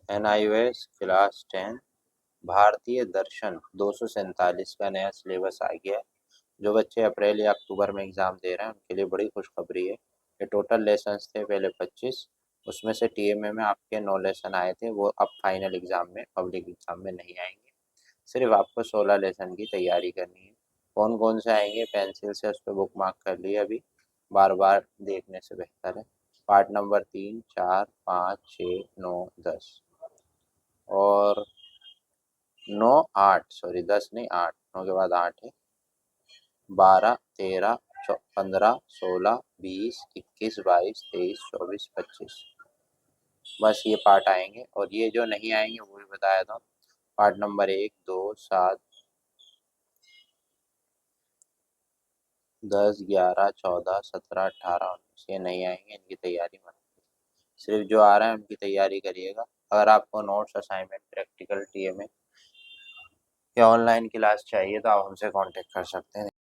NIOS class 10 भारतीय दर्शन 247 का नया सिलेबस आ गया है। जो बच्चे अप्रैल या अक्टूबर में एग्ज़ाम दे रहे हैं उनके लिए बड़ी खुशखबरी है। ये टोटल लेसन्स थे पहले 25, उसमें से TMA में आपके 9 लेसन आए थे, वो अब फाइनल एग्ज़ाम में पब्लिक एग्ज़ाम में नहीं आएंगे। सिर्फ आपको 16 लेसन की तैयारी करनी है। कौन कौन से आएंगे पेंसिल से उस पर बुक मार्क कर लिए अभी, बार बार देखने से बेहतर है। पार्ट नंबर 3, 4, 5, 6, 9, 10 और 9, 8, सॉरी 10 नहीं 8, 9 के बाद 8 है। 12, 13, 15, 16, 20, 21, 22, 23, 24, 25, बस ये पार्ट आएंगे। और ये जो नहीं आएंगे वो भी बताया था। पार्ट नंबर 1, 2, 7, 10, 11, 14, 17, 18, 19 ये नहीं आएंगे, इनकी तैयारी मत करिए। सिर्फ जो आ रहा है उनकी तैयारी करिएगा। अगर आपको नोट्स, असाइनमेंट, प्रैक्टिकल, TMA या ऑनलाइन क्लास चाहिए तो आप हमसे कांटेक्ट कर सकते हैं।